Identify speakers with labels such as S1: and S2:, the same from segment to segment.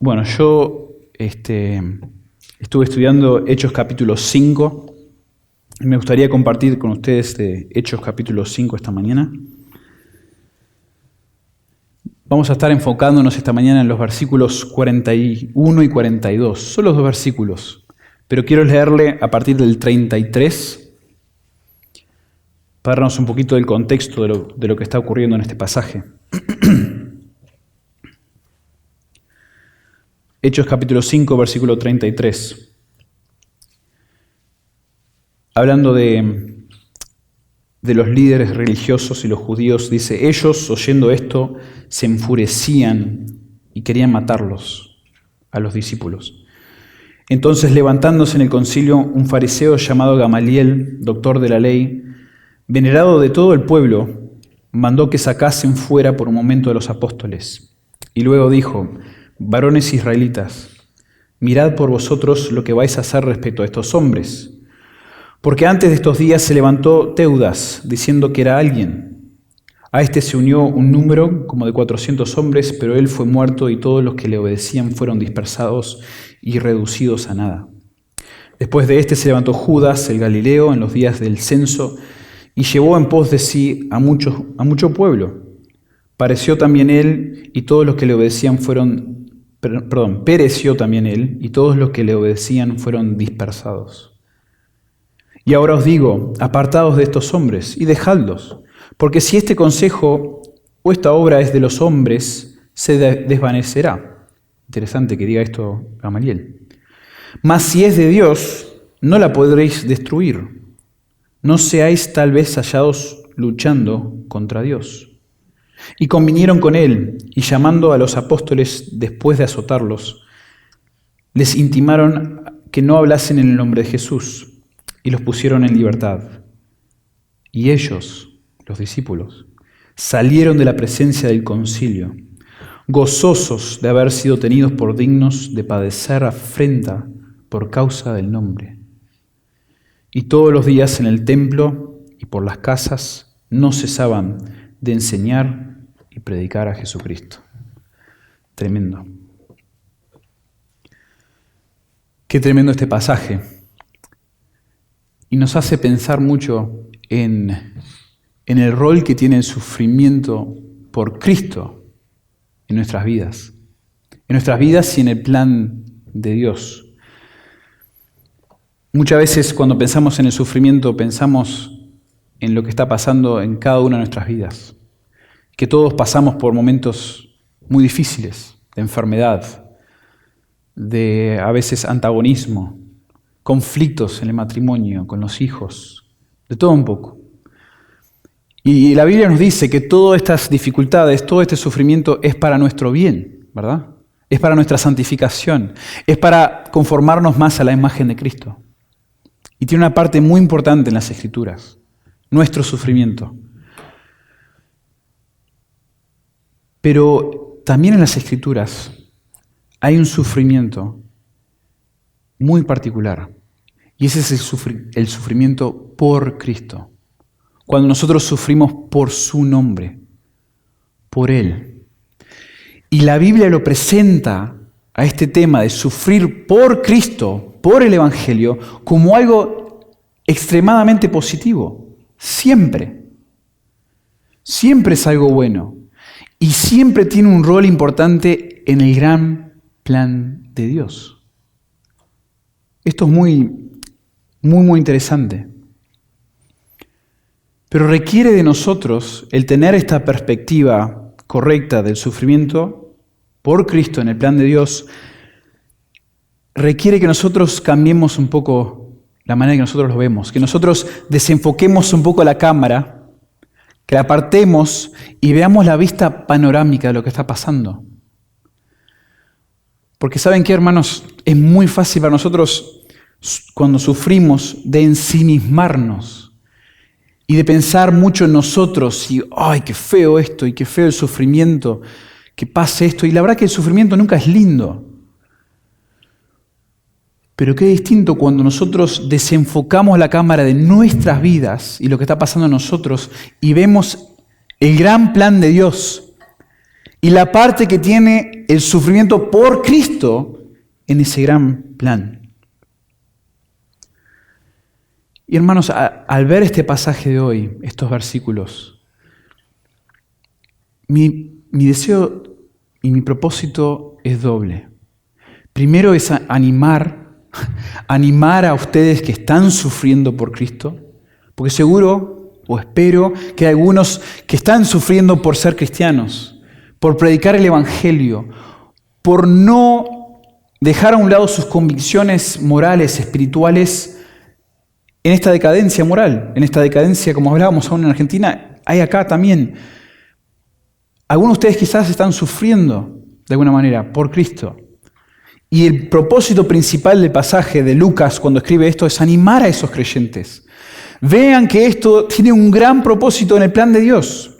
S1: Bueno, yo estuve estudiando Hechos capítulo 5 y me gustaría compartir con ustedes de Hechos capítulo 5 esta mañana. Vamos a estar enfocándonos esta mañana en los versículos 41 y 42, solo dos versículos, pero quiero leerle a partir del 33 para darnos un poquito del contexto de lo que está ocurriendo en este pasaje. Hechos capítulo 5, versículo 33. Hablando de los líderes religiosos y los judíos, dice: ellos, oyendo esto, se enfurecían y querían matarlos, a los discípulos. Entonces, levantándose en el concilio, un fariseo llamado Gamaliel, doctor de la ley, venerado de todo el pueblo, mandó que sacasen fuera por un momento a los apóstoles. Y luego dijo: varones israelitas, mirad por vosotros lo que vais a hacer respecto a estos hombres. Porque antes de estos días se levantó Teudas, diciendo que era alguien. A este se unió un número como de 400 hombres, pero él fue muerto y todos los que le obedecían fueron dispersados y reducidos a nada. Después de este se levantó Judas, el Galileo, en los días del censo, y llevó en pos de sí a mucho pueblo. Pereció también él y todos los que le obedecían fueron dispersados. Y ahora os digo, apartaos de estos hombres y dejadlos, porque si este consejo o esta obra es de los hombres, se desvanecerá. Interesante que diga esto Gamaliel. Mas si es de Dios, no la podréis destruir. No seáis tal vez hallados luchando contra Dios. Y convinieron con él, y llamando a los apóstoles después de azotarlos, les intimaron que no hablasen en el nombre de Jesús, y los pusieron en libertad. Y ellos, los discípulos, salieron de la presencia del concilio, gozosos de haber sido tenidos por dignos de padecer afrenta por causa del nombre. Y todos los días en el templo y por las casas no cesaban de enseñar y predicar a Jesucristo. Tremendo. Qué tremendo este pasaje. Y nos hace pensar mucho en el rol que tiene el sufrimiento por Cristo en nuestras vidas. En nuestras vidas y en el plan de Dios. Muchas veces cuando pensamos en el sufrimiento, pensamos en lo que está pasando en cada una de nuestras vidas. Que todos pasamos por momentos muy difíciles, de enfermedad, de a veces antagonismo, conflictos en el matrimonio, con los hijos, de todo un poco. Y la Biblia nos dice que todas estas dificultades, todo este sufrimiento es para nuestro bien, ¿verdad? Es para nuestra santificación, es para conformarnos más a la imagen de Cristo. Y tiene una parte muy importante en las Escrituras, nuestro sufrimiento. Pero también en las Escrituras hay un sufrimiento muy particular, y ese es el sufrimiento por Cristo. Cuando nosotros sufrimos por su nombre, por Él. Y la Biblia lo presenta a este tema de sufrir por Cristo, por el Evangelio, como algo extremadamente positivo. Siempre. Siempre es algo bueno. Y siempre tiene un rol importante en el gran plan de Dios. Esto es muy interesante. Pero requiere de nosotros el tener esta perspectiva correcta del sufrimiento por Cristo en el plan de Dios. Requiere que nosotros cambiemos un poco la manera que nosotros lo vemos, que nosotros desenfoquemos un poco la cámara, que la apartemos y veamos la vista panorámica de lo que está pasando. Porque ¿saben qué, hermanos? Es muy fácil para nosotros, cuando sufrimos, de ensimismarnos y de pensar mucho en nosotros y ¡ay, qué feo esto! Y qué feo el sufrimiento, que pase esto. Y la verdad que el sufrimiento nunca es lindo. Pero qué distinto cuando nosotros desenfocamos la cámara de nuestras vidas y lo que está pasando en nosotros y vemos el gran plan de Dios y la parte que tiene el sufrimiento por Cristo en ese gran plan. Y hermanos, al ver este pasaje de hoy, estos versículos, mi deseo y mi propósito es doble. Primero es animar a ustedes que están sufriendo por Cristo, porque seguro o espero que hay algunos que están sufriendo por ser cristianos, por predicar el Evangelio, por no dejar a un lado sus convicciones morales, espirituales, en esta decadencia moral, en esta decadencia, como hablábamos aún en Argentina, hay acá también. Algunos de ustedes quizás están sufriendo de alguna manera por Cristo. Y el propósito principal del pasaje de Lucas cuando escribe esto es animar a esos creyentes. Vean que esto tiene un gran propósito en el plan de Dios.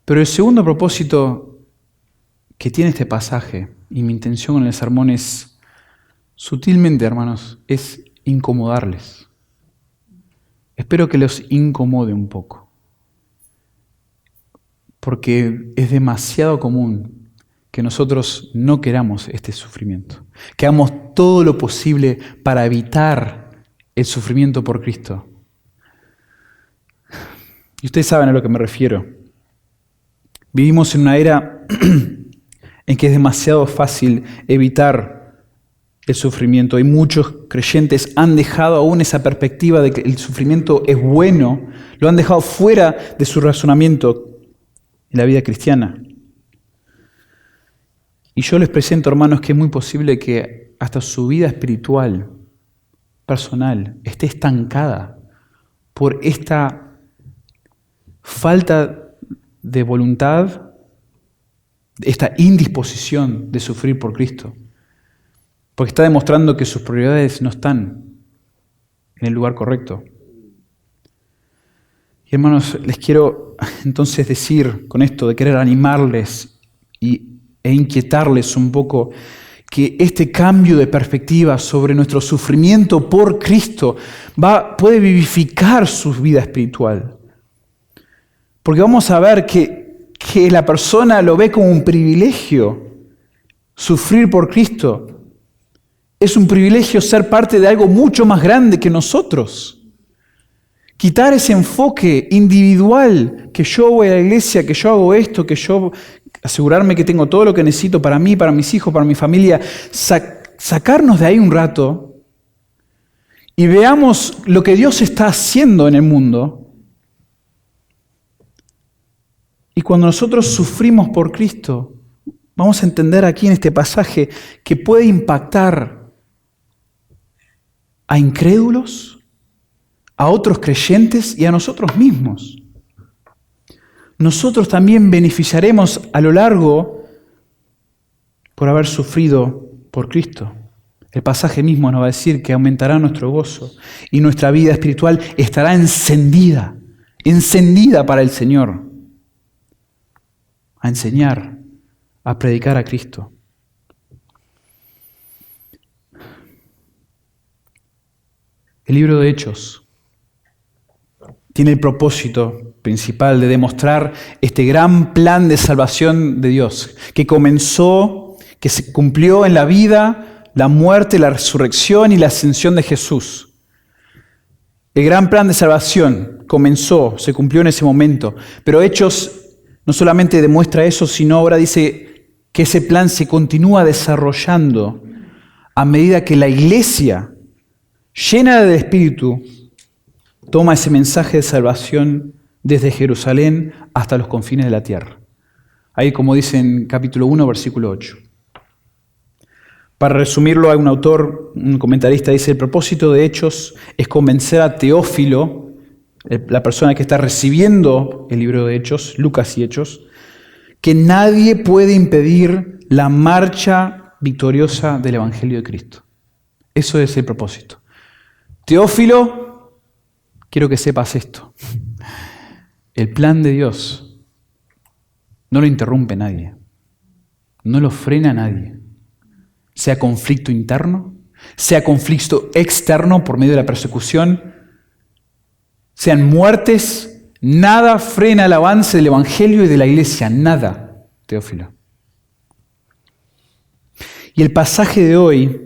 S1: Pero el segundo propósito que tiene este pasaje, y mi intención en el sermón es, sutilmente, hermanos, es incomodarles. Espero que los incomode un poco. Porque es demasiado común que nosotros no queramos este sufrimiento. Que hagamos todo lo posible para evitar el sufrimiento por Cristo. Y ustedes saben a lo que me refiero. Vivimos en una era en que es demasiado fácil evitar el sufrimiento. Y muchos creyentes han dejado aún esa perspectiva de que el sufrimiento es bueno, lo han dejado fuera de su razonamiento en la vida cristiana. Y yo les presento, hermanos, que es muy posible que hasta su vida espiritual, personal, esté estancada por esta falta de voluntad, esta indisposición de sufrir por Cristo. Porque está demostrando que sus prioridades no están en el lugar correcto. Y hermanos, les quiero entonces decir con esto de querer animarles e inquietarles un poco que este cambio de perspectiva sobre nuestro sufrimiento por Cristo puede vivificar su vida espiritual. Porque vamos a ver que la persona lo ve como un privilegio sufrir por Cristo. Es un privilegio ser parte de algo mucho más grande que nosotros. Quitar ese enfoque individual, que yo voy a la iglesia, que yo hago esto, que yo asegurarme que tengo todo lo que necesito para mí, para mis hijos, para mi familia, sacarnos de ahí un rato y veamos lo que Dios está haciendo en el mundo. Y cuando nosotros sufrimos por Cristo, vamos a entender aquí en este pasaje que puede impactar a incrédulos, a otros creyentes y a nosotros mismos. Nosotros también beneficiaremos a lo largo por haber sufrido por Cristo. El pasaje mismo nos va a decir que aumentará nuestro gozo y nuestra vida espiritual estará encendida para el Señor, a enseñar, a predicar a Cristo. El libro de Hechos tiene el propósito principal de demostrar este gran plan de salvación de Dios, que comenzó, que se cumplió en la vida, la muerte, la resurrección y la ascensión de Jesús. El gran plan de salvación comenzó, se cumplió en ese momento, pero Hechos no solamente demuestra eso, sino ahora dice que ese plan se continúa desarrollando a medida que la iglesia, llena del Espíritu, toma ese mensaje de salvación desde Jerusalén hasta los confines de la tierra. Ahí, como dice en capítulo 1, versículo 8. Para resumirlo, hay un autor, un comentarista, dice: el propósito de Hechos es convencer a Teófilo, la persona que está recibiendo el libro de Hechos, Lucas y Hechos, que nadie puede impedir la marcha victoriosa del Evangelio de Cristo. Eso es el propósito. Teófilo, quiero que sepas esto. El plan de Dios no lo interrumpe nadie, no lo frena nadie. Sea conflicto interno, sea conflicto externo por medio de la persecución, sean muertes, nada frena el avance del Evangelio y de la iglesia, nada. Teófilo. Y el pasaje de hoy,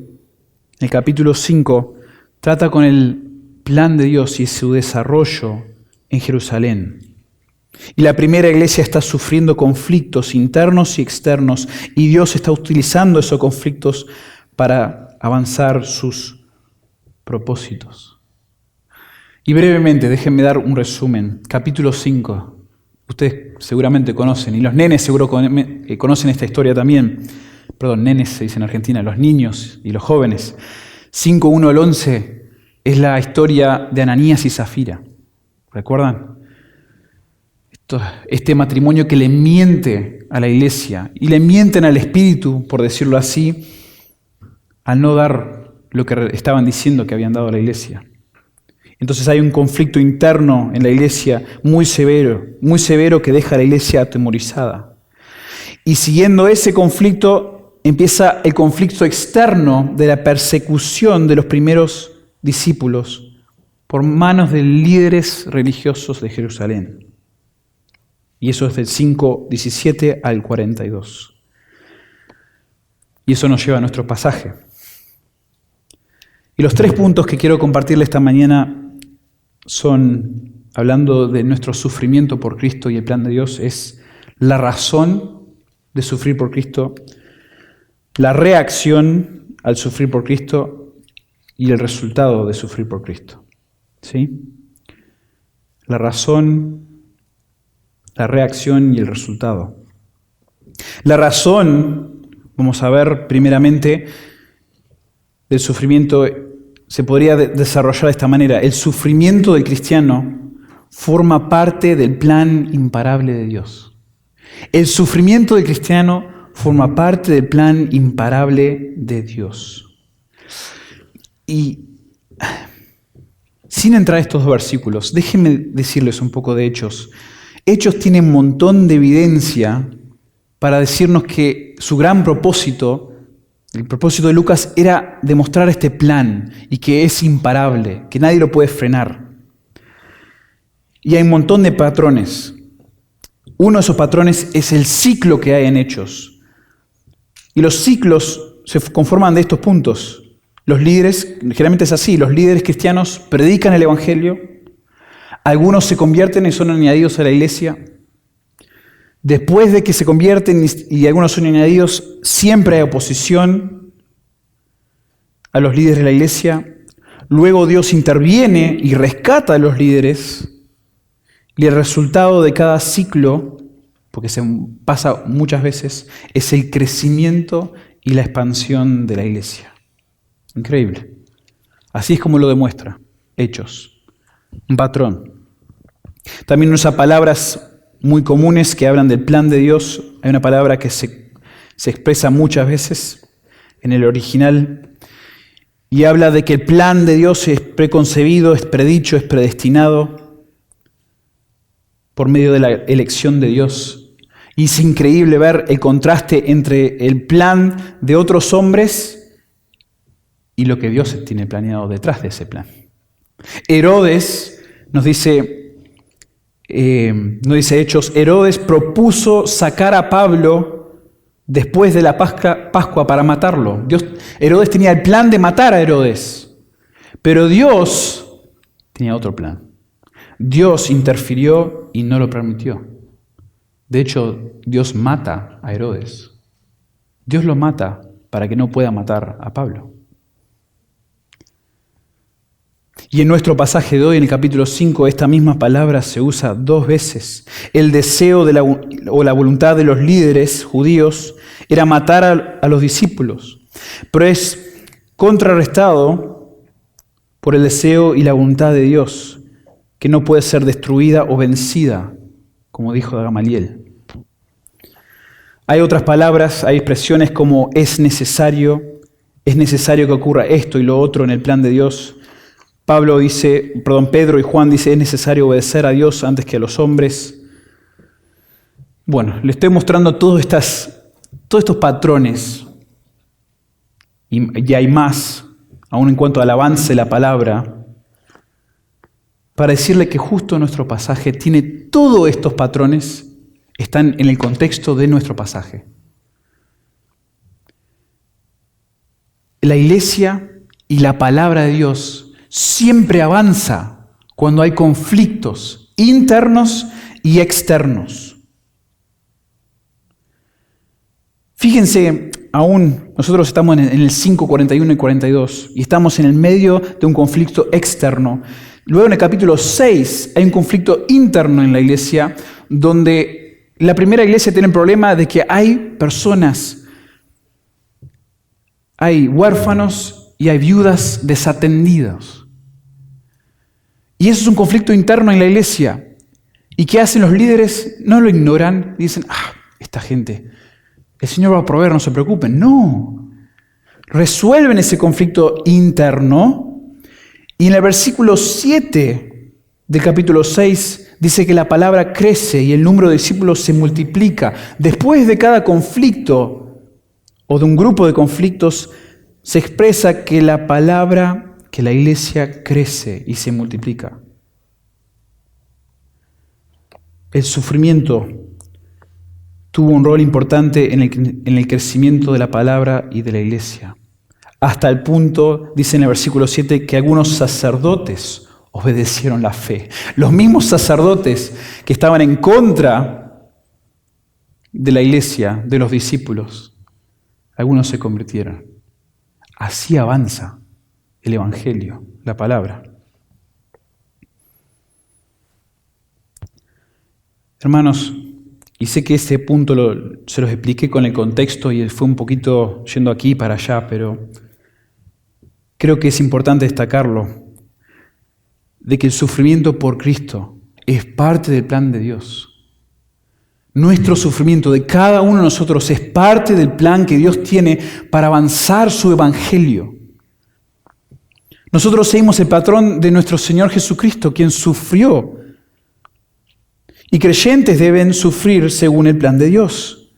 S1: el capítulo 5, trata con el plan de Dios y su desarrollo en Jerusalén. Y la primera iglesia está sufriendo conflictos internos y externos, y Dios está utilizando esos conflictos para avanzar sus propósitos. Y brevemente, déjenme dar un resumen. Capítulo 5. Ustedes seguramente conocen, y los nenes seguro conocen esta historia también. Perdón, nenes se dice en Argentina, los niños y los jóvenes. 5, 1 al 11 es la historia de Ananías y Zafira. ¿Recuerdan? Este matrimonio que le miente a la iglesia y le mienten al Espíritu, por decirlo así, al no dar lo que estaban diciendo que habían dado a la iglesia. Entonces hay un conflicto interno en la iglesia muy severo que deja a la iglesia atemorizada. Y siguiendo ese conflicto empieza el conflicto externo de la persecución de los primeros discípulos por manos de líderes religiosos de Jerusalén. Y eso es del 5:17 al 42. Y eso nos lleva a nuestro pasaje. Y los 3 puntos que quiero compartirle esta mañana son, hablando de nuestro sufrimiento por Cristo y el plan de Dios, es la razón de sufrir por Cristo, la reacción al sufrir por Cristo y el resultado de sufrir por Cristo. ¿Sí? La razón, la reacción y el resultado. La razón, vamos a ver primeramente, del sufrimiento se podría desarrollar de esta manera. El sufrimiento del cristiano forma parte del plan imparable de Dios. El sufrimiento del cristiano forma parte del plan imparable de Dios. Y sin entrar a estos 2 versículos, déjenme decirles un poco de Hechos. Hechos tiene un montón de evidencia para decirnos que su gran propósito, el propósito de Lucas, era demostrar este plan y que es imparable, que nadie lo puede frenar. Y hay un montón de patrones. Uno de esos patrones es el ciclo que hay en Hechos. Y los ciclos se conforman de estos puntos. Los líderes, generalmente es así, los líderes cristianos predican el Evangelio, algunos se convierten y son añadidos a la iglesia. Después de que se convierten y algunos son añadidos, siempre hay oposición a los líderes de la iglesia. Luego Dios interviene y rescata a los líderes. Y el resultado de cada ciclo, porque se pasa muchas veces, es el crecimiento y la expansión de la iglesia. Increíble. Así es como lo demuestra Hechos. Un patrón. También usa palabras muy comunes que hablan del plan de Dios. Hay una palabra que se expresa muchas veces en el original y habla de que el plan de Dios es preconcebido, es predicho, es predestinado por medio de la elección de Dios. Y es increíble ver el contraste entre el plan de otros hombres y lo que Dios tiene planeado detrás de ese plan. Herodes, nos dice Hechos, Herodes propuso sacar a Pablo después de la Pascua para matarlo. Herodes tenía el plan de matar a Herodes, pero Dios tenía otro plan. Dios interfirió y no lo permitió. De hecho, Dios mata a Herodes. Dios lo mata para que no pueda matar a Pablo. Y en nuestro pasaje de hoy, en el capítulo 5, esta misma palabra se usa 2 veces. El deseo o la voluntad de los líderes judíos era matar a los discípulos, pero es contrarrestado por el deseo y la voluntad de Dios, que no puede ser destruida o vencida, como dijo Gamaliel. Hay otras palabras, hay expresiones como es necesario que ocurra esto y lo otro en el plan de Dios. Pedro y Juan dice, es necesario obedecer a Dios antes que a los hombres. Bueno, le estoy mostrando todos estos patrones, y hay más, aún en cuanto al avance de la palabra, para decirle que justo nuestro pasaje tiene todos estos patrones están en el contexto de nuestro pasaje. La iglesia y la palabra de Dios siempre avanza cuando hay conflictos internos y externos. Fíjense, aún nosotros estamos en el 5, 41 y 42 y estamos en el medio de un conflicto externo. Luego en el capítulo 6 hay un conflicto interno en la iglesia donde la primera iglesia tiene el problema de que hay personas, hay huérfanos y hay viudas desatendidas. Y eso es un conflicto interno en la iglesia. ¿Y qué hacen los líderes? No lo ignoran. Dicen, esta gente, el Señor va a proveer, no se preocupen. No. Resuelven ese conflicto interno. Y en el versículo 7 del capítulo 6 dice que la palabra crece y el número de discípulos se multiplica. Después de cada conflicto o de un grupo de conflictos, se expresa que la palabra, que la iglesia crece y se multiplica. El sufrimiento tuvo un rol importante en el crecimiento de la palabra y de la iglesia. Hasta el punto, dice en el versículo 7, que algunos sacerdotes obedecieron la fe. Los mismos sacerdotes que estaban en contra de la iglesia, de los discípulos, algunos se convirtieron. Así avanza el Evangelio, la palabra. Hermanos, y sé que este punto se los expliqué con el contexto y fue un poquito yendo aquí para allá, pero creo que es importante destacarlo, de que el sufrimiento por Cristo es parte del plan de Dios. Nuestro sufrimiento de cada uno de nosotros es parte del plan que Dios tiene para avanzar su evangelio. Nosotros seguimos el patrón de nuestro Señor Jesucristo, quien sufrió. Y creyentes deben sufrir según el plan de Dios.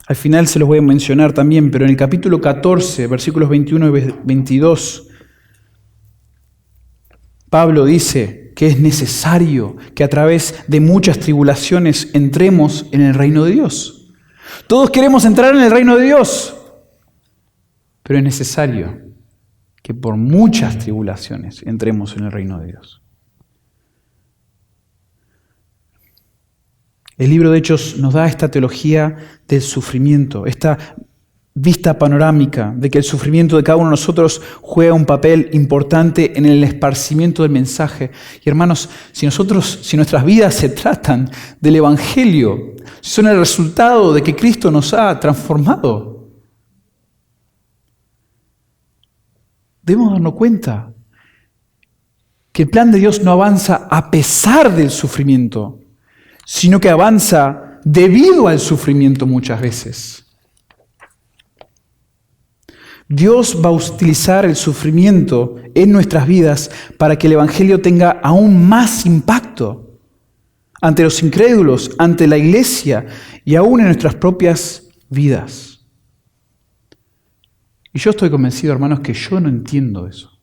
S1: Al final se los voy a mencionar también, pero en el capítulo 14, versículos 21 y 22, Pablo dice que es necesario que a través de muchas tribulaciones entremos en el reino de Dios. Todos queremos entrar en el reino de Dios, pero es necesario que por muchas tribulaciones entremos en el reino de Dios. El libro de Hechos nos da esta teología del sufrimiento, esta vista panorámica de que el sufrimiento de cada uno de nosotros juega un papel importante en el esparcimiento del mensaje. Y hermanos, si nuestras vidas se tratan del Evangelio, si son el resultado de que Cristo nos ha transformado, debemos darnos cuenta que el plan de Dios no avanza a pesar del sufrimiento, sino que avanza debido al sufrimiento muchas veces. Dios va a utilizar el sufrimiento en nuestras vidas para que el Evangelio tenga aún más impacto ante los incrédulos, ante la iglesia y aún en nuestras propias vidas. Y yo estoy convencido, hermanos, que yo no entiendo eso.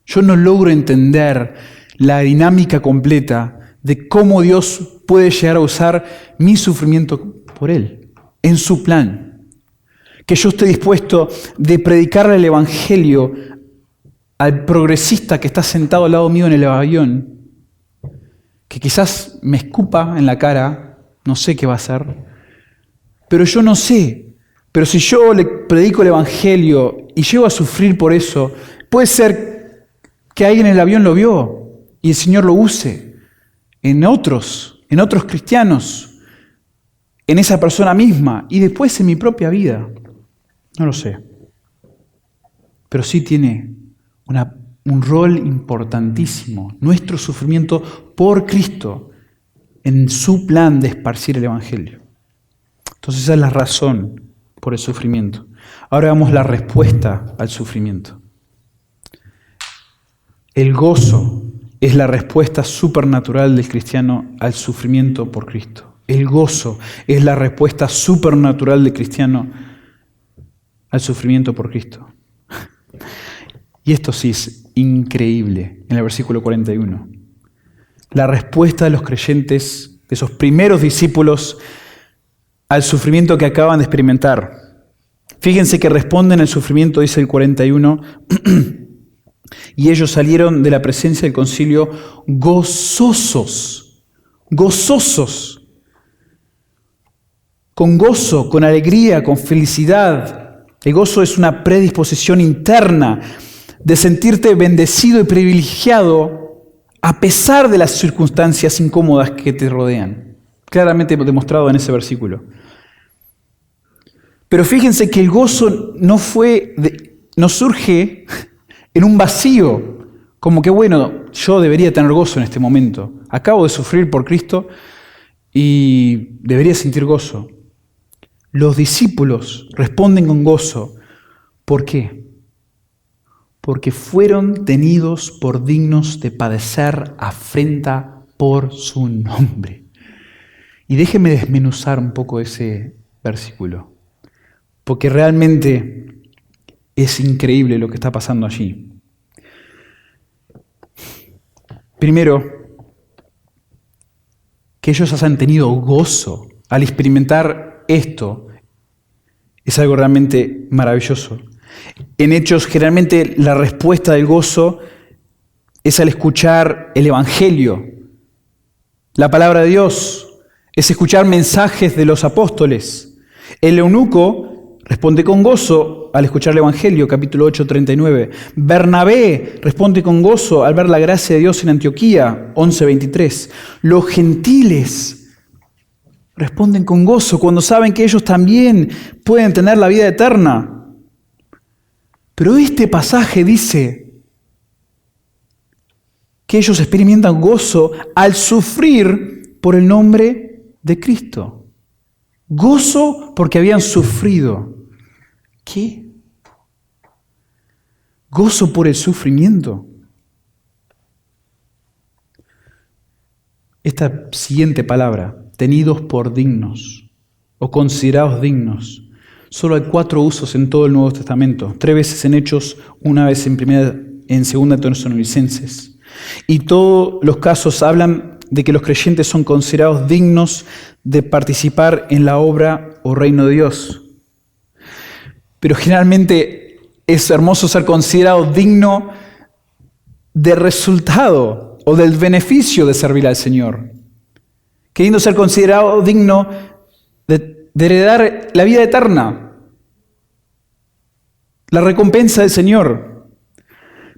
S1: Yo no logro entender la dinámica completa de cómo Dios puede llegar a usar mi sufrimiento por Él, en su plan. Que yo esté dispuesto de predicarle el Evangelio al progresista que está sentado al lado mío en el avión, que quizás me escupa en la cara, no sé qué va a hacer, pero yo no sé. Pero si yo le predico el Evangelio y llego a sufrir por eso, puede ser que alguien en el avión lo vio y el Señor lo use en otros cristianos, en esa persona misma y después en mi propia vida. No lo sé. Pero sí tiene un rol importantísimo, nuestro sufrimiento por Cristo, en su plan de esparcir el Evangelio. Entonces esa es la razón por el sufrimiento. Ahora veamos la respuesta al sufrimiento. El gozo es la respuesta supernatural del cristiano al sufrimiento por Cristo. El gozo es la respuesta supernatural del cristiano al sufrimiento por Cristo. Y esto sí es increíble en el versículo 41. La respuesta de los creyentes esos primeros discípulos, al sufrimiento que acaban de experimentar. Fíjense que responden al sufrimiento, dice el 41, y ellos salieron de la presencia del concilio gozosos, gozosos, con gozo, con alegría, con felicidad. El gozo es una predisposición interna de sentirte bendecido y privilegiado a pesar de las circunstancias incómodas que te rodean. Claramente demostrado en ese versículo. Pero fíjense que el gozo no surge en un vacío, como que bueno, yo debería tener gozo en este momento. Acabo de sufrir por Cristo y debería sentir gozo. Los discípulos responden con gozo. ¿Por qué? Porque fueron tenidos por dignos de padecer afrenta por su nombre. Y déjenme desmenuzar un poco ese versículo, porque realmente es increíble lo que está pasando allí. Primero, que ellos hayan tenido gozo al experimentar esto es algo realmente maravilloso. En Hechos, generalmente la respuesta del gozo es al escuchar el Evangelio, la palabra de Dios, es escuchar mensajes de los apóstoles. El eunuco responde con gozo al escuchar el Evangelio, capítulo 8, 39. Bernabé responde con gozo al ver la gracia de Dios en Antioquía, 11, 23. Los gentiles responden con gozo cuando saben que ellos también pueden tener la vida eterna. Pero este pasaje dice que ellos experimentan gozo al sufrir por el nombre de Cristo. Gozo porque habían sufrido. ¿Qué? Gozo por el sufrimiento. Esta siguiente palabra, tenidos por dignos o considerados dignos, solo hay 4 usos en todo el Nuevo Testamento, 3 veces en Hechos, 1 vez en 2 Tesalonicenses. Y todos los casos hablan de que los creyentes son considerados dignos de participar en la obra o reino de Dios. Pero generalmente es hermoso ser considerado digno del resultado o del beneficio de servir al Señor. Queriendo ser considerado digno de heredar la vida eterna, la recompensa del Señor.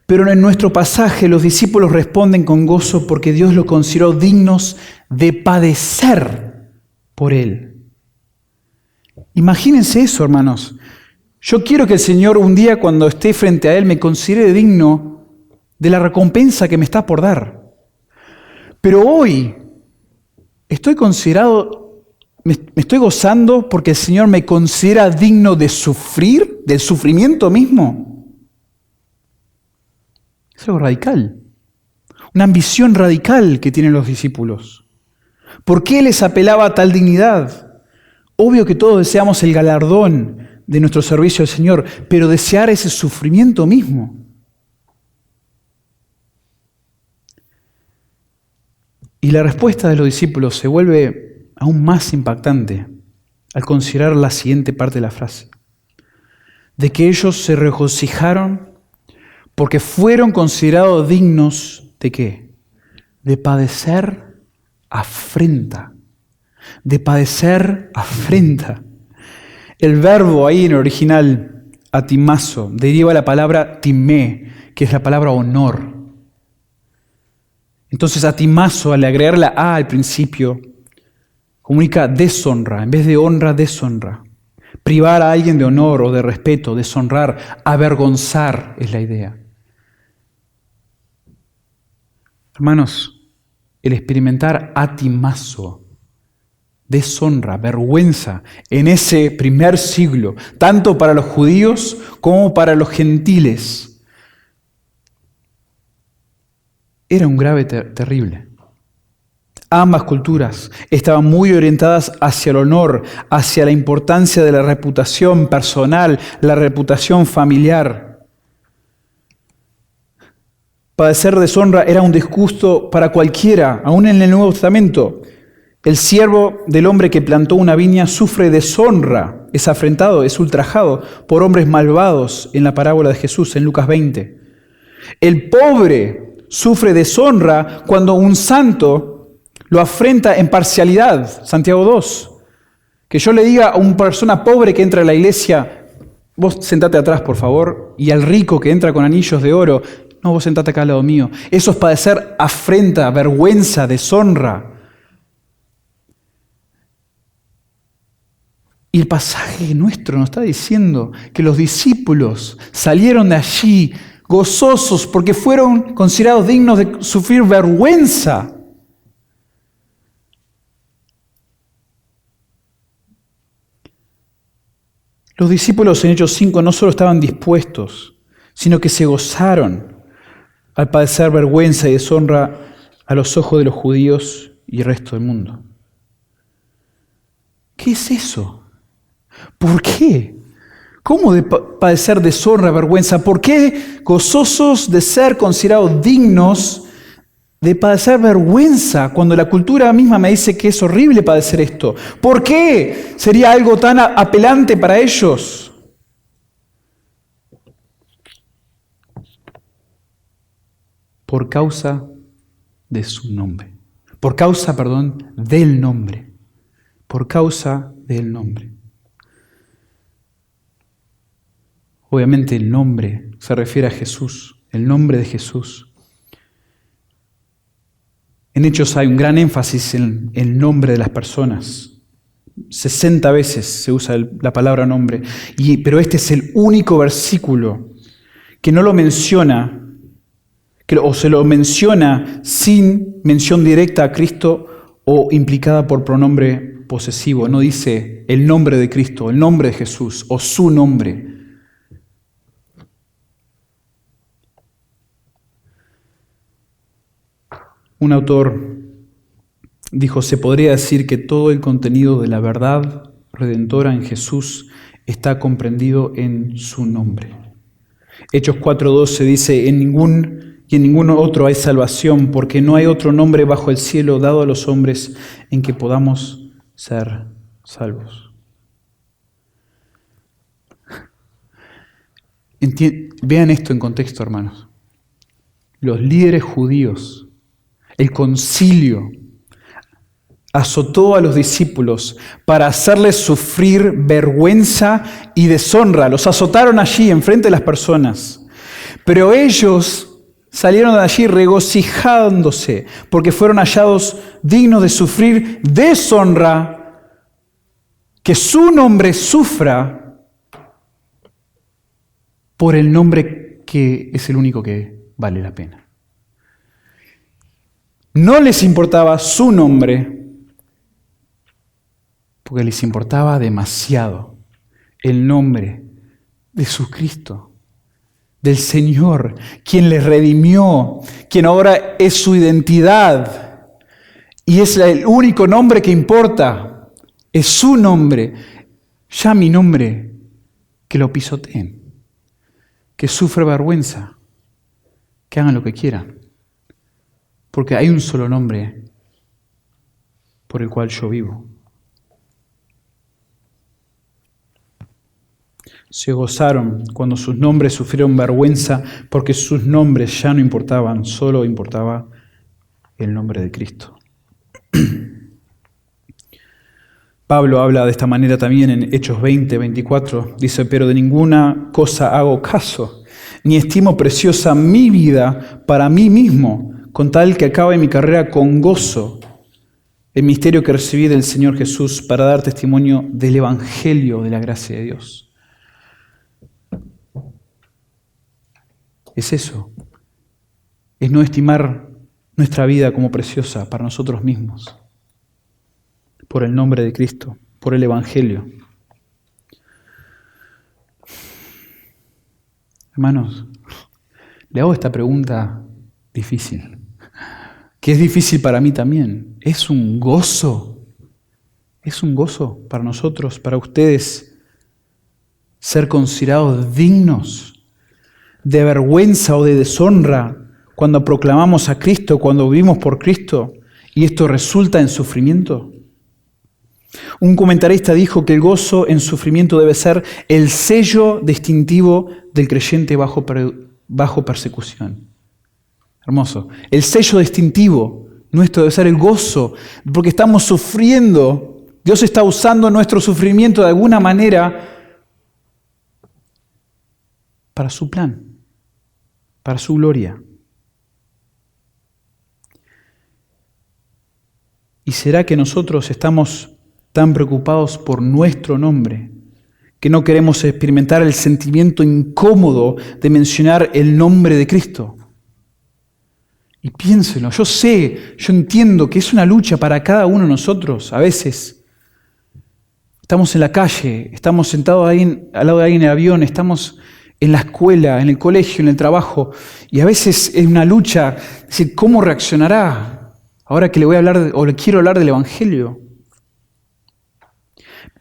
S1: Pero en nuestro pasaje los discípulos responden con gozo porque Dios los consideró dignos de padecer por Él. Imagínense eso, hermanos. Yo quiero que el Señor un día cuando esté frente a Él me considere digno de la recompensa que me está por dar. Pero hoy me estoy gozando porque el Señor me considera digno de sufrir, del sufrimiento mismo. Es algo radical, una ambición radical que tienen los discípulos. ¿Por qué les apelaba a tal dignidad? Obvio que todos deseamos el galardón de nuestro servicio al Señor, pero desear ese sufrimiento mismo. Y la respuesta de los discípulos se vuelve aún más impactante al considerar la siguiente parte de la frase, de que ellos se regocijaron porque fueron considerados dignos ¿de qué? De padecer afrenta. De padecer afrenta. El verbo ahí en el original, atimazo, deriva la palabra timé, que es la palabra honor. Entonces atimazo, al agregar la A al principio, comunica deshonra, en vez de honra, deshonra. Privar a alguien de honor o de respeto, deshonrar, avergonzar es la idea. Hermanos, el experimentar atimazo, deshonra, vergüenza en ese primer siglo, tanto para los judíos como para los gentiles, era un grave terrible. Ambas culturas estaban muy orientadas hacia el honor, hacia la importancia de la reputación personal, la reputación familiar. Padecer deshonra era un disgusto para cualquiera, aún en el Nuevo Testamento. El siervo del hombre que plantó una viña sufre deshonra, es afrentado, es ultrajado por hombres malvados en la parábola de Jesús en Lucas 20. El pobre sufre deshonra cuando un santo lo afrenta en parcialidad, Santiago 2. Que yo le diga a una persona pobre que entra a la iglesia, vos sentate atrás, por favor, y al rico que entra con anillos de oro, no, vos sentate acá al lado mío. Eso es padecer afrenta, vergüenza, deshonra. Y el pasaje nuestro nos está diciendo que los discípulos salieron de allí gozosos porque fueron considerados dignos de sufrir vergüenza. Los discípulos en Hechos 5 no solo estaban dispuestos, sino que se gozaron al padecer vergüenza y deshonra a los ojos de los judíos y el resto del mundo. ¿Qué es eso? ¿Por qué? ¿Cómo de padecer deshonra, vergüenza? ¿Por qué gozosos de ser considerados dignos de padecer vergüenza cuando la cultura misma me dice que es horrible padecer esto? ¿Por qué sería algo tan apelante para ellos? Por causa de su nombre. Por causa, del nombre. Por causa del nombre. Obviamente el nombre se refiere a Jesús, el nombre de Jesús. En Hechos hay un gran énfasis en el nombre de las personas. 60 veces se usa la palabra nombre, pero este es el único versículo que no lo menciona, o se lo menciona sin mención directa a Cristo o implicada por pronombre posesivo. No dice el nombre de Cristo, el nombre de Jesús o su nombre. Un autor dijo, se podría decir que todo el contenido de la verdad redentora en Jesús está comprendido en su nombre. Hechos 4:12 dice, en ningún otro hay salvación, porque no hay otro nombre bajo el cielo dado a los hombres en que podamos ser salvos. Vean esto en contexto, hermanos. Los líderes judíos, el concilio, azotó a los discípulos para hacerles sufrir vergüenza y deshonra. Los azotaron allí enfrente de las personas. Pero ellos salieron de allí regocijándose porque fueron hallados dignos de sufrir deshonra, que su nombre sufra por el nombre que es el único que vale la pena. No les importaba su nombre, porque les importaba demasiado el nombre de Jesucristo, del Señor, quien les redimió, quien ahora es su identidad, y es el único nombre que importa, es su nombre. Ya mi nombre, que lo pisoteen, que sufre vergüenza, que hagan lo que quieran. Porque hay un solo nombre por el cual yo vivo. Se gozaron cuando sus nombres sufrieron vergüenza, porque sus nombres ya no importaban, solo importaba el nombre de Cristo. Pablo habla de esta manera también en Hechos 20:24. Dice, pero de ninguna cosa hago caso, ni estimo preciosa mi vida para mí mismo, con tal que acabe mi carrera con gozo, el misterio que recibí del Señor Jesús para dar testimonio del Evangelio de la gracia de Dios. Es eso, es no estimar nuestra vida como preciosa para nosotros mismos, por el nombre de Cristo, por el Evangelio. Hermanos, le hago esta pregunta difícil, que es difícil para mí también. Es un gozo para nosotros, para ustedes, ser considerados dignos de vergüenza o de deshonra cuando proclamamos a Cristo, cuando vivimos por Cristo, y esto resulta en sufrimiento. Un comentarista dijo que el gozo en sufrimiento debe ser el sello distintivo del creyente bajo persecución. Hermoso. El sello distintivo nuestro debe ser el gozo, porque estamos sufriendo. Dios está usando nuestro sufrimiento de alguna manera para su plan, para su gloria. ¿Y será que nosotros estamos tan preocupados por nuestro nombre que no queremos experimentar el sentimiento incómodo de mencionar el nombre de Cristo? Y piénsenlo, yo entiendo que es una lucha para cada uno de nosotros. A veces estamos en la calle, estamos sentados ahí al lado de alguien en el avión, estamos en la escuela, en el colegio, en el trabajo, y a veces es una lucha, decir, ¿cómo reaccionará ahora que le voy a hablar o le quiero hablar del Evangelio?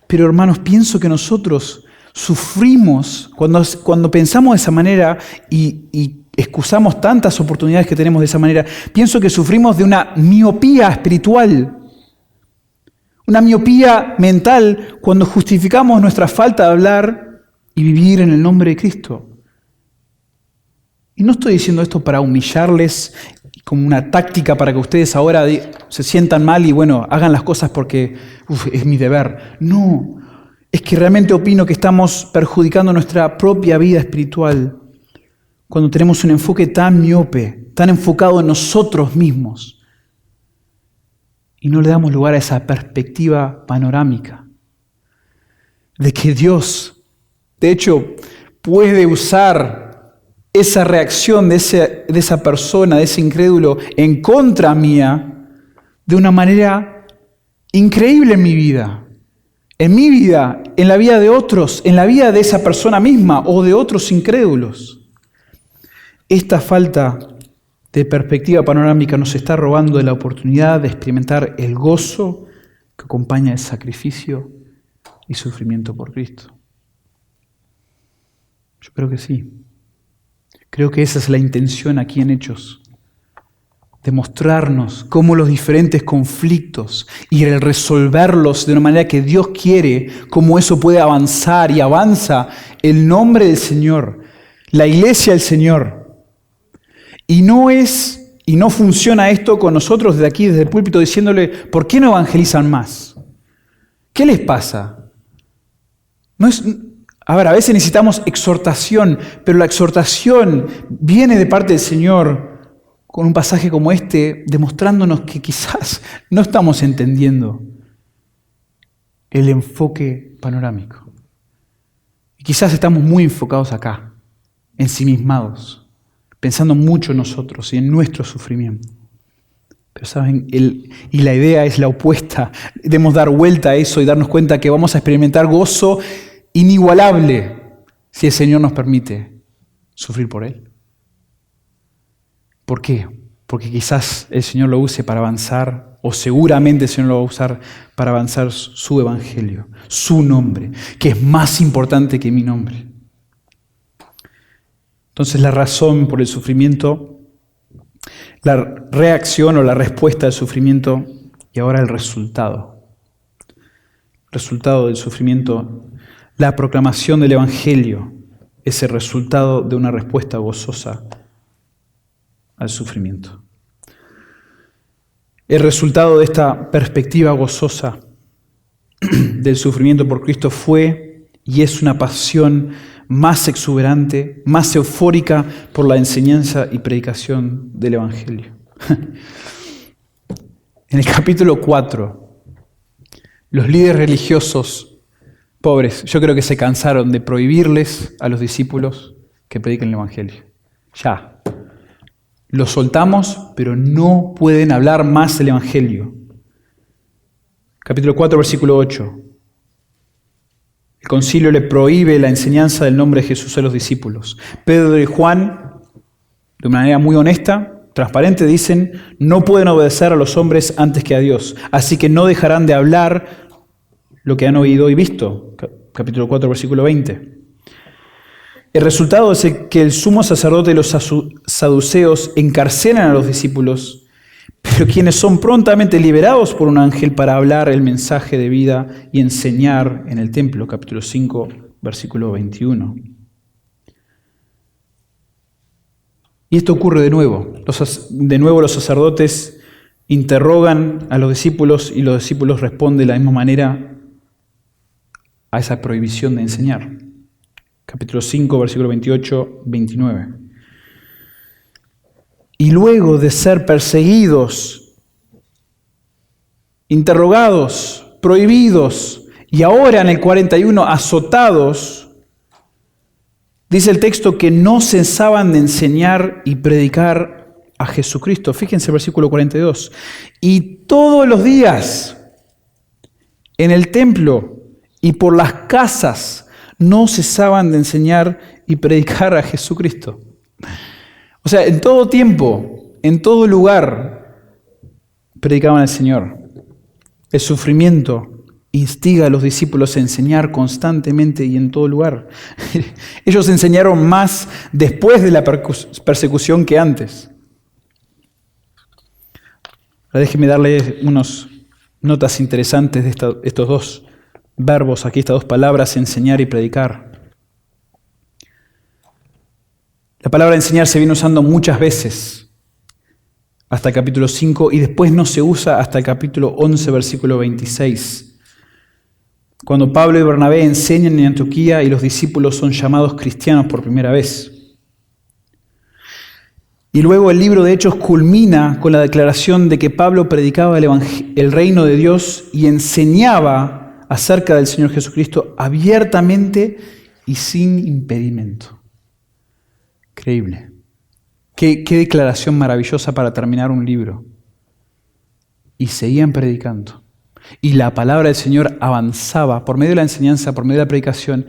S1: Pero hermanos, pienso que nosotros sufrimos cuando pensamos de esa manera y excusamos tantas oportunidades que tenemos de esa manera. Pienso que sufrimos de una miopía espiritual, una miopía mental cuando justificamos nuestra falta de hablar y vivir en el nombre de Cristo. Y no estoy diciendo esto para humillarles como una táctica para que ustedes ahora se sientan mal y bueno, hagan las cosas porque es mi deber. No, es que realmente opino que estamos perjudicando nuestra propia vida espiritual cuando tenemos un enfoque tan miope, tan enfocado en nosotros mismos y no le damos lugar a esa perspectiva panorámica de que Dios, de hecho, puede usar esa reacción de esa persona, de ese incrédulo en contra mía, de una manera increíble en mi vida, en la vida de otros, en la vida de esa persona misma o de otros incrédulos. Esta falta de perspectiva panorámica nos está robando de la oportunidad de experimentar el gozo que acompaña el sacrificio y sufrimiento por Cristo. Yo creo que sí. Creo que esa es la intención aquí en Hechos, de mostrarnos cómo los diferentes conflictos y el resolverlos de una manera que Dios quiere, cómo eso puede avanzar y avanza el nombre del Señor, la iglesia del Señor. Y no funciona esto con nosotros desde aquí, desde el púlpito, diciéndole, ¿por qué no evangelizan más? ¿Qué les pasa? A veces necesitamos exhortación, pero la exhortación viene de parte del Señor con un pasaje como este, demostrándonos que quizás no estamos entendiendo el enfoque panorámico. Y quizás estamos muy enfocados acá, ensimismados, pensando mucho en nosotros y en nuestro sufrimiento. Pero saben, y la idea es la opuesta. Debemos dar vuelta a eso y darnos cuenta que vamos a experimentar gozo inigualable si el Señor nos permite sufrir por Él. ¿Por qué? Porque quizás el Señor lo use para avanzar, o seguramente el Señor lo va a usar para avanzar su evangelio, su nombre, que es más importante que mi nombre. Entonces la razón por el sufrimiento, la reacción o la respuesta al sufrimiento y ahora el resultado. Resultado del sufrimiento. La proclamación del Evangelio es el resultado de una respuesta gozosa al sufrimiento. El resultado de esta perspectiva gozosa del sufrimiento por Cristo fue y es una pasión más exuberante, más eufórica por la enseñanza y predicación del Evangelio. En el capítulo 4, los líderes religiosos pobres, yo creo que se cansaron de prohibirles a los discípulos que prediquen el Evangelio. Ya. Los soltamos, pero no pueden hablar más del Evangelio. Capítulo 4, versículo 8. El concilio le prohíbe la enseñanza del nombre de Jesús a los discípulos. Pedro y Juan, de una manera muy honesta, transparente, dicen, no pueden obedecer a los hombres antes que a Dios, así que no dejarán de hablar lo que han oído y visto. Capítulo 4, versículo 20. El resultado es que el sumo sacerdote y los saduceos encarcelan a los discípulos, pero quienes son prontamente liberados por un ángel para hablar el mensaje de vida y enseñar en el templo, capítulo 5, versículo 21. Y esto ocurre de nuevo. De nuevo los sacerdotes interrogan a los discípulos y los discípulos responden de la misma manera a esa prohibición de enseñar. Capítulo 5, versículo 28, 29. Y luego de ser perseguidos, interrogados, prohibidos, y ahora en el 41 azotados, dice el texto que no cesaban de enseñar y predicar a Jesucristo. Fíjense el versículo 42. Y todos los días en el templo y por las casas no cesaban de enseñar y predicar a Jesucristo. O sea, en todo tiempo, en todo lugar, predicaban al Señor. El sufrimiento instiga a los discípulos a enseñar constantemente y en todo lugar. Ellos enseñaron más después de la persecución que antes. Ahora déjenme darle unas notas interesantes de estos dos verbos, aquí estas dos palabras, enseñar y predicar. La palabra enseñar se viene usando muchas veces hasta el capítulo 5 y después no se usa hasta el capítulo 11, versículo 26. Cuando Pablo y Bernabé enseñan en Antioquía y los discípulos son llamados cristianos por primera vez. Y luego el libro de Hechos culmina con la declaración de que Pablo predicaba el reino de Dios y enseñaba acerca del Señor Jesucristo abiertamente y sin impedimento. Increíble. Qué declaración maravillosa para terminar un libro. Y seguían predicando. Y la palabra del Señor avanzaba por medio de la enseñanza, por medio de la predicación,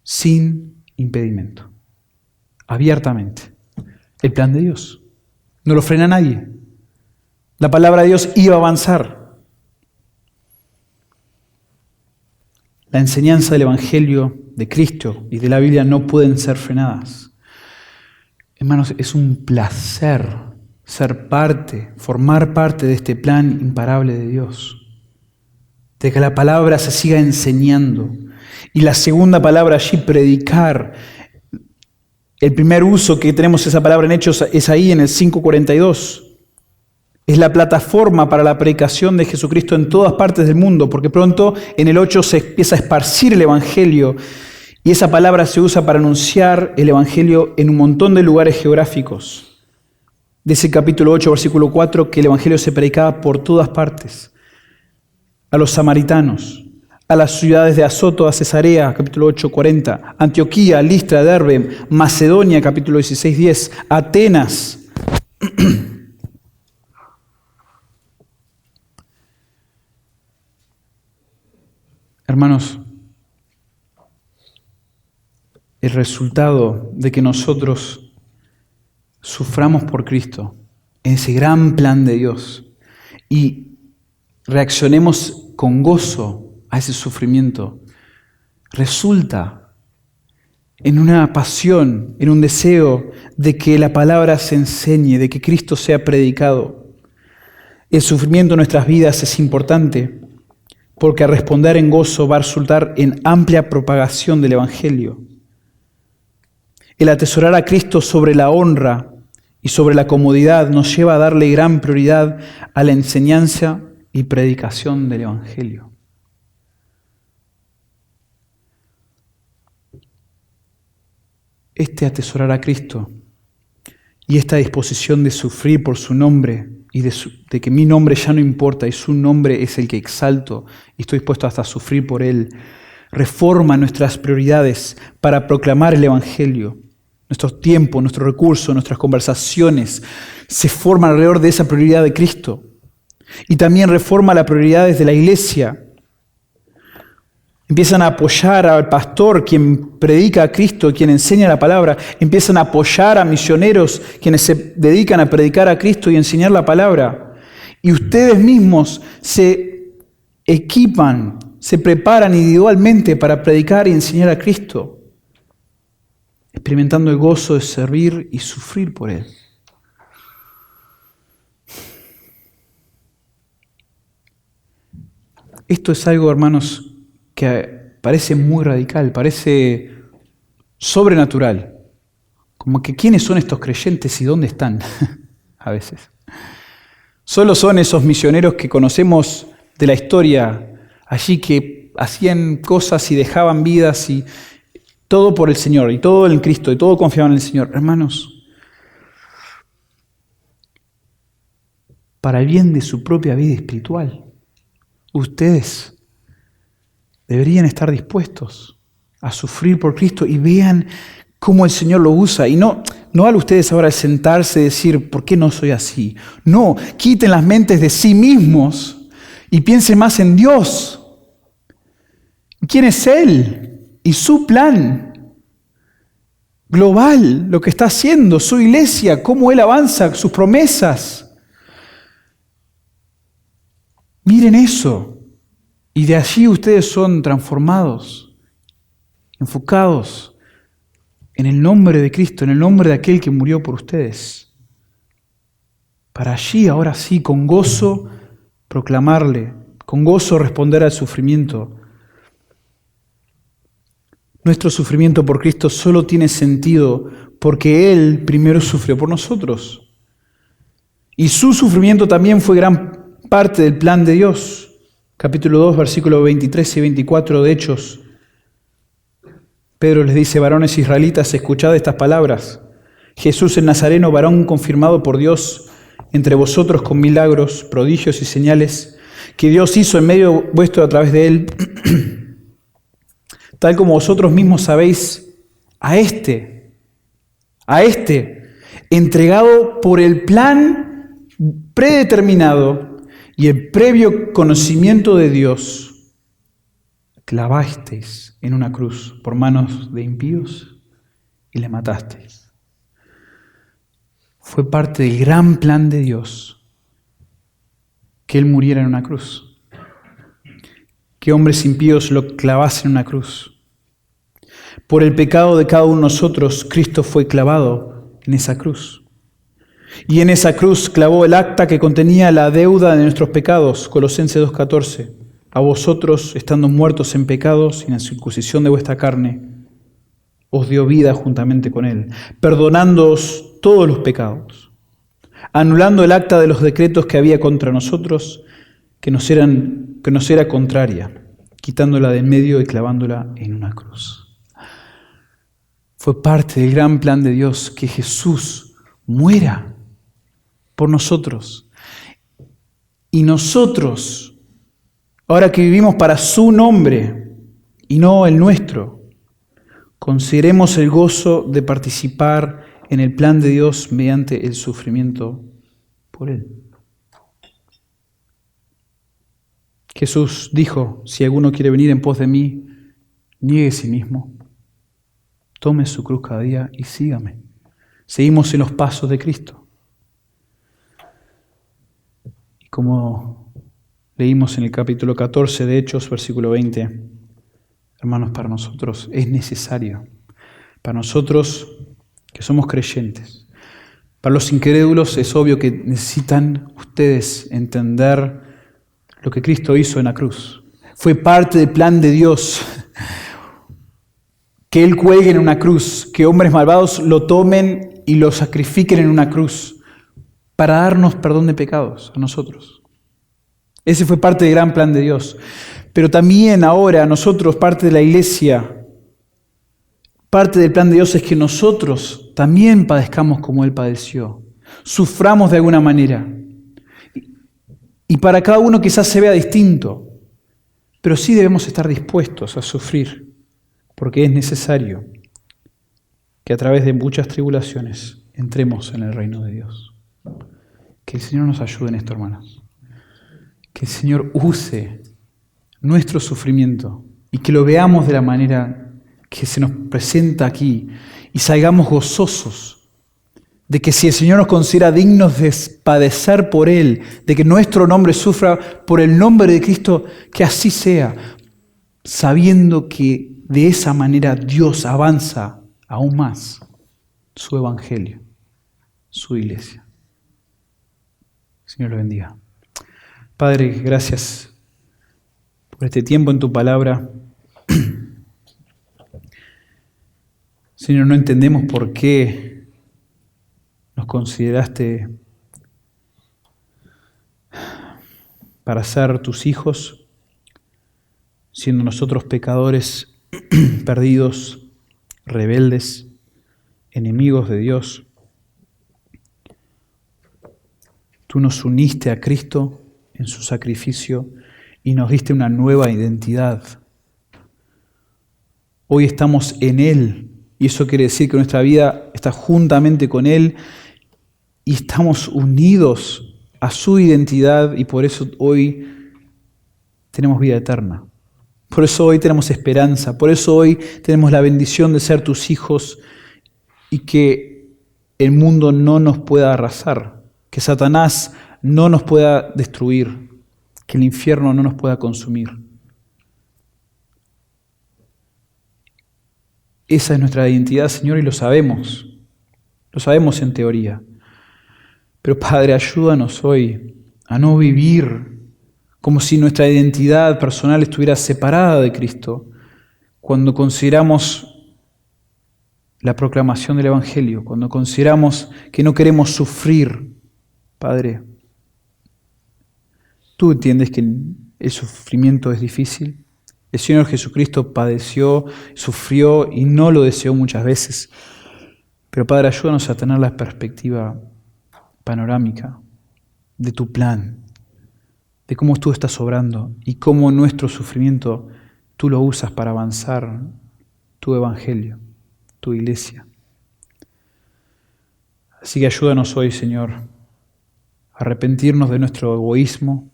S1: sin impedimento. Abiertamente. El plan de Dios. No lo frena nadie. La palabra de Dios iba a avanzar. La enseñanza del Evangelio de Cristo y de la Biblia no pueden ser frenadas. Hermanos, es un placer ser parte, formar parte de este plan imparable de Dios. De que la palabra se siga enseñando. Y la segunda palabra allí, predicar. El primer uso que tenemos esa palabra en Hechos es ahí en el 5:42. Es la plataforma para la predicación de Jesucristo en todas partes del mundo, porque pronto en el 8 se empieza a esparcir el Evangelio y esa palabra se usa para anunciar el Evangelio en un montón de lugares geográficos. Dice el capítulo 8, versículo 4, que el Evangelio se predicaba por todas partes. A los samaritanos, a las ciudades de Azoto, a Cesarea, capítulo 8, 40, Antioquía, Listra, Derbe, Macedonia, capítulo 16, 10, Atenas. Hermanos, el resultado de que nosotros suframos por Cristo en ese gran plan de Dios y reaccionemos con gozo a ese sufrimiento, resulta en una pasión, en un deseo de que la palabra se enseñe, de que Cristo sea predicado. El sufrimiento en nuestras vidas es importante porque responder en gozo va a resultar en amplia propagación del Evangelio. El atesorar a Cristo sobre la honra y sobre la comodidad nos lleva a darle gran prioridad a la enseñanza y predicación del Evangelio. Este atesorar a Cristo y esta disposición de sufrir por su nombre y de que mi nombre ya no importa y su nombre es el que exalto y estoy dispuesto hasta a sufrir por él, reforma nuestras prioridades para proclamar el Evangelio. Nuestros tiempos, nuestros recursos, nuestras conversaciones se forman alrededor de esa prioridad de Cristo. Y también reforma las prioridades de la iglesia. Empiezan a apoyar al pastor, quien predica a Cristo, quien enseña la palabra. Empiezan a apoyar a misioneros, quienes se dedican a predicar a Cristo y enseñar la palabra. Y ustedes mismos se equipan, se preparan individualmente para predicar y enseñar a Cristo, experimentando el gozo de servir y sufrir por Él. Esto es algo, hermanos, que parece muy radical, parece sobrenatural. Como que ¿quiénes son estos creyentes y dónde están? A veces. Solo son esos misioneros que conocemos de la historia, allí que hacían cosas y dejaban vidas y todo por el Señor, y todo en Cristo, y todo confiaban en el Señor. Hermanos, para el bien de su propia vida espiritual, ustedes deberían estar dispuestos a sufrir por Cristo y vean cómo el Señor lo usa. Y no al ustedes ahora sentarse y decir, ¿por qué no soy así? No, quiten las mentes de sí mismos y piensen más en Dios. ¿Quién es Él? Y su plan global, lo que está haciendo, su iglesia, cómo Él avanza, sus promesas. Miren eso. Y de allí ustedes son transformados, enfocados en el nombre de Cristo, en el nombre de aquel que murió por ustedes. Para allí, ahora sí, con gozo, proclamarle, con gozo responder al sufrimiento. Nuestro sufrimiento por Cristo solo tiene sentido porque Él primero sufrió por nosotros. Y su sufrimiento también fue gran parte del plan de Dios. Capítulo 2, versículos 23 y 24 de Hechos. Pedro les dice, varones israelitas, escuchad estas palabras. Jesús el Nazareno, varón confirmado por Dios entre vosotros con milagros, prodigios y señales, que Dios hizo en medio vuestro a través de Él, tal como vosotros mismos sabéis, a este, entregado por el plan predeterminado y el previo conocimiento de Dios, clavasteis en una cruz por manos de impíos y le matasteis. Fue parte del gran plan de Dios que Él muriera en una cruz, que hombres impíos lo clavasen en una cruz. Por el pecado de cada uno de nosotros, Cristo fue clavado en esa cruz. Y en esa cruz clavó el acta que contenía la deuda de nuestros pecados, Colosenses 2:14. A vosotros, estando muertos en pecados y en la circuncisión de vuestra carne, os dio vida juntamente con Él, perdonándoos todos los pecados, anulando el acta de los decretos que había contra nosotros, que nos era contraria, quitándola de en medio y clavándola en una cruz. Fue parte del gran plan de Dios que Jesús muera por nosotros. Y nosotros, ahora que vivimos para su nombre y no el nuestro, consideremos el gozo de participar en el plan de Dios mediante el sufrimiento por Él. Jesús dijo, si alguno quiere venir en pos de mí, niegue a sí mismo, tome su cruz cada día y sígame. Seguimos en los pasos de Cristo. Y como leímos en el capítulo 14 de Hechos, versículo 20, hermanos, para nosotros es necesario, para nosotros que somos creyentes, para los incrédulos es obvio que necesitan ustedes entender lo que Cristo hizo en la cruz. Fue parte del plan de Dios que Él cuelgue en una cruz, que hombres malvados lo tomen y lo sacrifiquen en una cruz para darnos perdón de pecados a nosotros. Ese fue parte del gran plan de Dios. Pero también ahora nosotros, parte de la iglesia, parte del plan de Dios es que nosotros también padezcamos como Él padeció. Suframos de alguna manera. Y para cada uno quizás se vea distinto, pero sí debemos estar dispuestos a sufrir, porque es necesario que a través de muchas tribulaciones entremos en el reino de Dios. Que el Señor nos ayude en esto, hermanos. Que el Señor use nuestro sufrimiento y que lo veamos de la manera que se nos presenta aquí y salgamos gozosos de que si el Señor nos considera dignos de padecer por Él, de que nuestro nombre sufra por el nombre de Cristo, que así sea, sabiendo que de esa manera Dios avanza aún más su evangelio, su iglesia. Señor lo bendiga. Padre, gracias por este tiempo en tu palabra. Señor, no entendemos por qué nos consideraste para ser tus hijos, siendo nosotros pecadores, perdidos, rebeldes, enemigos de Dios. Tú nos uniste a Cristo en su sacrificio y nos diste una nueva identidad. Hoy estamos en Él y eso quiere decir que nuestra vida está juntamente con Él y estamos unidos a su identidad y por eso hoy tenemos vida eterna. Por eso hoy tenemos esperanza, por eso hoy tenemos la bendición de ser tus hijos y que el mundo no nos pueda arrasar, que Satanás no nos pueda destruir, que el infierno no nos pueda consumir. Esa es nuestra identidad, Señor, y lo sabemos en teoría. Pero Padre, ayúdanos hoy a no vivir como si nuestra identidad personal estuviera separada de Cristo cuando consideramos la proclamación del Evangelio, cuando consideramos que no queremos sufrir. Padre, tú entiendes que el sufrimiento es difícil. El Señor Jesucristo padeció, sufrió y no lo deseó muchas veces. Pero Padre, ayúdanos a tener la perspectiva panorámica de tu plan, de cómo tú estás obrando y cómo nuestro sufrimiento tú lo usas para avanzar tu evangelio, tu iglesia. Así que ayúdanos hoy, Señor, a arrepentirnos de nuestro egoísmo,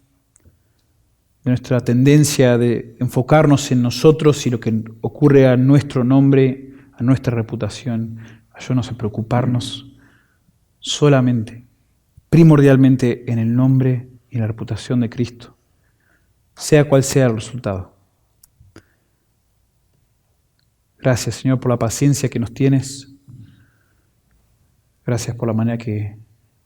S1: de nuestra tendencia de enfocarnos en nosotros y lo que ocurre a nuestro nombre, a nuestra reputación. Ayúdanos a preocuparnos solamente, primordialmente en el nombre y la reputación de Cristo, sea cual sea el resultado. Gracias, Señor, por la paciencia que nos tienes. Gracias por la manera que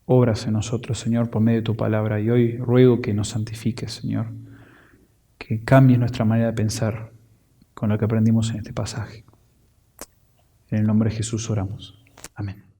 S1: obras en nosotros, Señor, por medio de tu palabra. Y hoy ruego que nos santifiques, Señor, que cambies nuestra manera de pensar con lo que aprendimos en este pasaje. En el nombre de Jesús oramos. Amén.